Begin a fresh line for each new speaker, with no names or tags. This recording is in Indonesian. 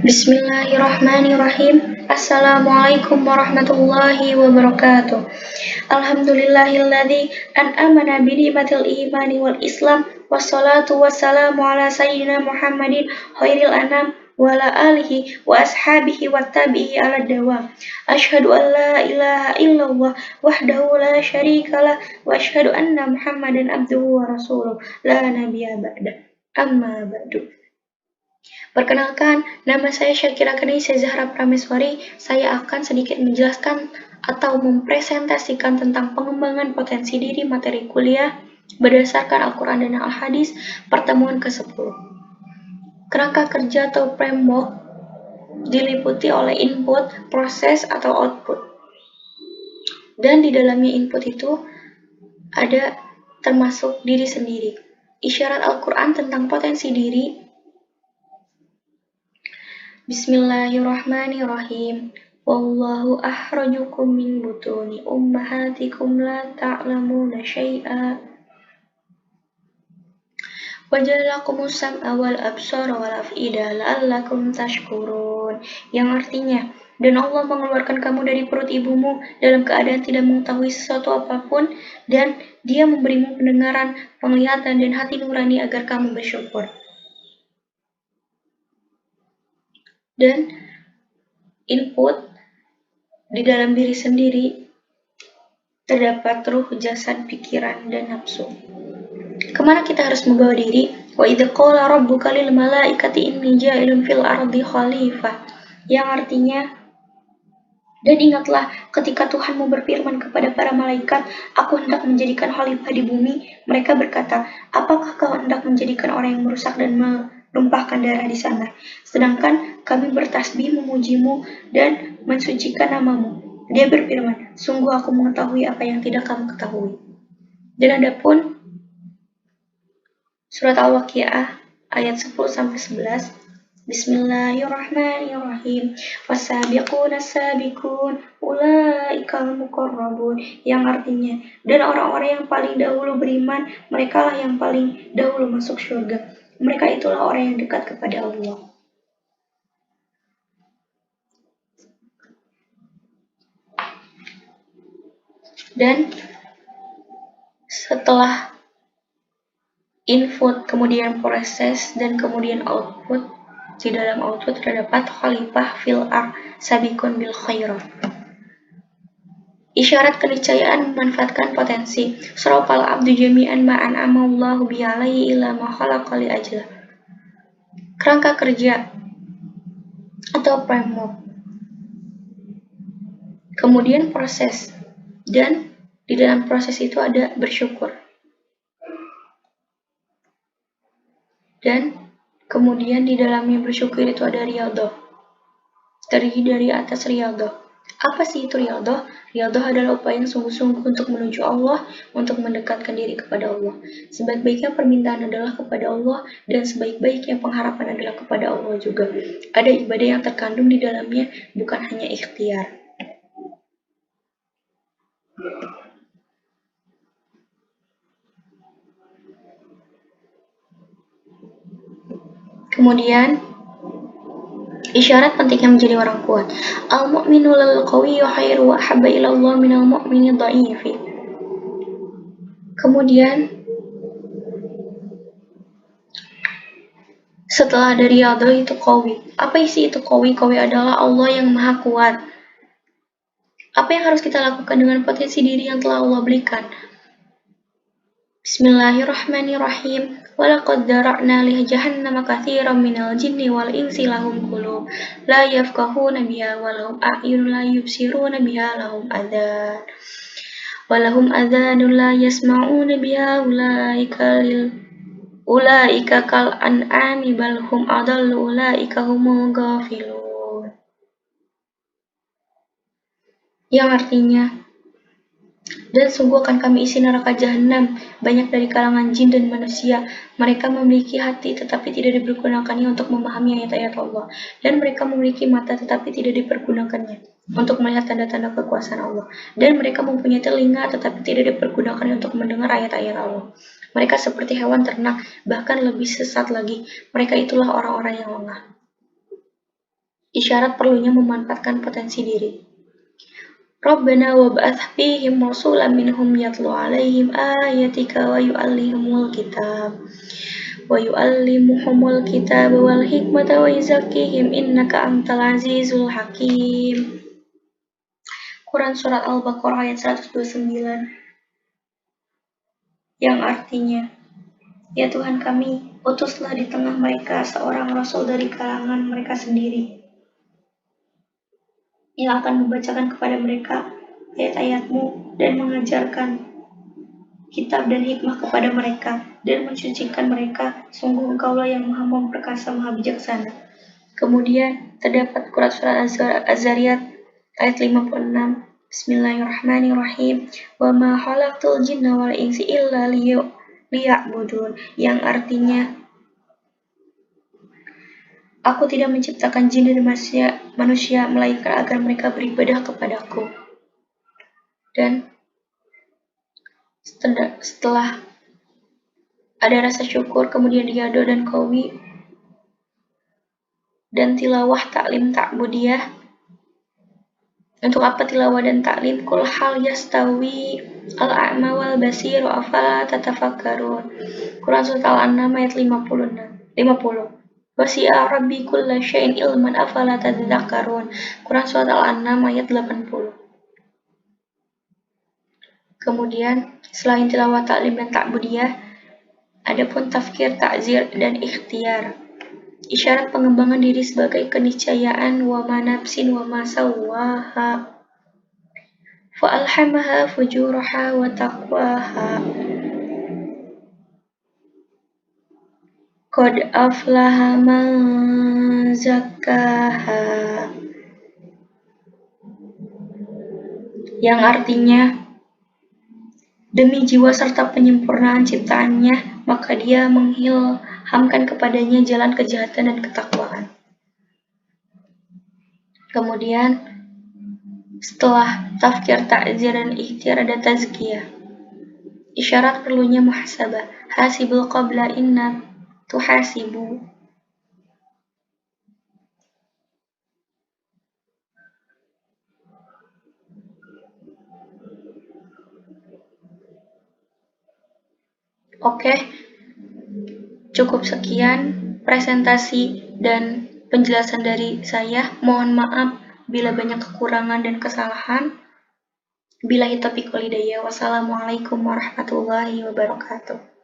Bismillahirrahmanirrahim. Assalamualaikum warahmatullahi wabarakatuh. Alhamdulillahilladzi an'amana bi ni'matil imani wal islam wassalatu wassalamu ala sayyidina Muhammadin khairil anam wa ala alihi wa ashabihi wa tabi'i ala dawam. Asyhadu an la ilaha illallah wahdahu la syarikalah wa asyhadu anna Muhammadan abduhu wa rasuluh la nabiyya ba'da. Amma ba'du. Perkenalkan, nama saya Syakira Kanisa Zahra Prameswari. Saya akan sedikit menjelaskan atau mempresentasikan tentang pengembangan potensi diri materi kuliah berdasarkan Al-Quran dan Al-Hadis pertemuan ke-10. Kerangka kerja atau framework diliputi oleh input, proses, atau output. Dan di dalamnya input itu ada termasuk diri sendiri. Isyarat Al-Quran tentang potensi diri. Bismillahirrahmanirrahim. Wallahu akhrajakum min butuni ummahatikum la ta'lamuna syai'a. Wa ja'alakumus sam'a wal absara wal af'ida la'allakum tashkurun. Yang artinya, dan Allah mengeluarkan kamu dari perut ibumu dalam keadaan tidak mengetahui sesuatu apapun, dan Dia memberimu pendengaran, penglihatan, dan hati nurani agar kamu bersyukur. Dan input di dalam diri sendiri terdapat ruh, jasad, pikiran, dan nafsu. Kemana kita harus membawa diri? Wa idza qala rabbuka lil malaikati inni ja'ilun fil ardi khalifah. Yang artinya, dan ingatlah ketika Tuhanmu berfirman kepada para malaikat, aku hendak menjadikan khalifah di bumi. Mereka berkata, apakah kau hendak menjadikan orang yang merusak dan menumpahkan darah di sana? Sedangkan kami bertasbih memujimu dan mensucikan namamu. Dia berfirman, sungguh aku mengetahui apa yang tidak kamu ketahui. Dan adapun surat Al-Waqiah ayat 10-11, Bismillahirrahmanirrahim. Wasabiquna sabiqun ulaikal muqarrabun. Yang artinya, dan orang-orang yang paling dahulu beriman, mereka lah yang paling dahulu masuk surga. Mereka itulah orang yang dekat kepada Allah. Dan setelah input, kemudian proses, dan kemudian output, di dalam output terdapat khalifah fil ard sabiqun bil khairat. Isyarat keniscayaan memanfaatkan potensi. Sarafal abdu jami'an ma'an amallahu bi alaihi illa ma khalaqa li ajlah. Kerangka kerja atau framework. Kemudian proses. Dan di dalam proses itu ada bersyukur. Dan kemudian di dalamnya bersyukur itu ada riyadhah. Terdiri dari atas riyadhah. Apa sih itu riyadhah? Riyadhah adalah upaya yang sungguh-sungguh untuk menuju Allah, untuk mendekatkan diri kepada Allah. Sebaik-baiknya permintaan adalah kepada Allah, dan sebaik-baiknya pengharapan adalah kepada Allah juga. Ada ibadah yang terkandung di dalamnya, bukan hanya ikhtiar. Kemudian, isyarat pentingnya menjadi orang kuat. Al-mu'minu lil qawiyyu khairu wa habba ila Allah minal mu'mini dha'ifi. Kemudian, setelah dari riyadhah itu qawi. Apa isi itu qawi? Qawi adalah Allah yang maha kuat. Apa yang harus kita lakukan dengan potensi diri yang telah Allah berikan? Bismillahirrahmanirrahim. Walaqad dara'na li jahannama katsiran minal jinni wal insi lahum qulub la yafqahuna biha wa lahum a'yunun la yubsiruna biha lahum adhanun la yasma'una biha ulaika kal an'ami bal hum adallu ulaika humul ghafilun. Yang artinya, dan sungguh akan kami isi neraka jahanam banyak dari kalangan jin dan manusia. Mereka memiliki hati tetapi tidak dipergunakannya untuk memahami ayat-ayat Allah. Dan mereka memiliki mata tetapi tidak dipergunakannya untuk melihat tanda-tanda kekuasaan Allah. Dan mereka mempunyai telinga tetapi tidak dipergunakannya untuk mendengar ayat-ayat Allah. Mereka seperti hewan ternak, bahkan lebih sesat lagi. Mereka itulah orang-orang yang lengah. Isyarat perlunya memanfaatkan potensi diri. Rabbana wab'ath fihim rasulan minhum yatlu alaihim ayatika wa yu'allimuhumul kitab wal hikmata wa yuzakkihim innaka antal azizul hakim. Quran Surat Al-Baqarah ayat 129, yang artinya, ya Tuhan kami, utuslah di tengah mereka seorang rasul dari kalangan mereka sendiri, yang akan membacakan kepada mereka ayat-ayat-Mu dan mengajarkan kitab dan hikmah kepada mereka dan mensucikan mereka. Sungguh Engkaulah yang Maha Memperkasa, Maha Bijaksana. Kemudian terdapat Quran Surat Az-Zariyat ayat 56. Bismillahirrahmanirrahim. Wa ma khalaqtul jinna wal insa illa liya'budun, yang artinya, Aku tidak menciptakan jin dan manusia melainkan agar mereka beribadah kepadaku. Dan setelah ada rasa syukur, kemudian riyadhah dan qawi, dan tilawah taklim ta'budiyah. Untuk apa tilawah dan taklim? Qul hal yastawi al-a'ma wal basir wa afala tatafakkarun. Quran Surat Al-An'am ayat 50. Wasi'a rabbi kulla syai'in ilman afala tadzakkarun. Quran Surat Al-An'am ayat 80. Kemudian selain tilawah taklim dan ta'budiyah, adapun tafkir, ta'zir, dan ikhtiar. Isyarat pengembangan diri sebagai keniscayaan. Wa ma nafsin wa ma sawwaha fa alhamaha fujuraha wa taqwaha qad aflaha man zakkaha, yang artinya, demi jiwa serta penyempurnaan ciptaannya, maka dia mengilhamkan kepadanya jalan kejahatan dan ketakwaan. Kemudian setelah tafkir, ta'zir, dan ikhtiar ada tazkiyah. Isyarat perlunya muhasabah. Hasibul qabla inna tuhasibu. Oke, cukup sekian presentasi dan penjelasan dari saya. Mohon maaf bila banyak kekurangan dan kesalahan. Billahi taufiq wal hidayah. Wassalamualaikum warahmatullahi wabarakatuh.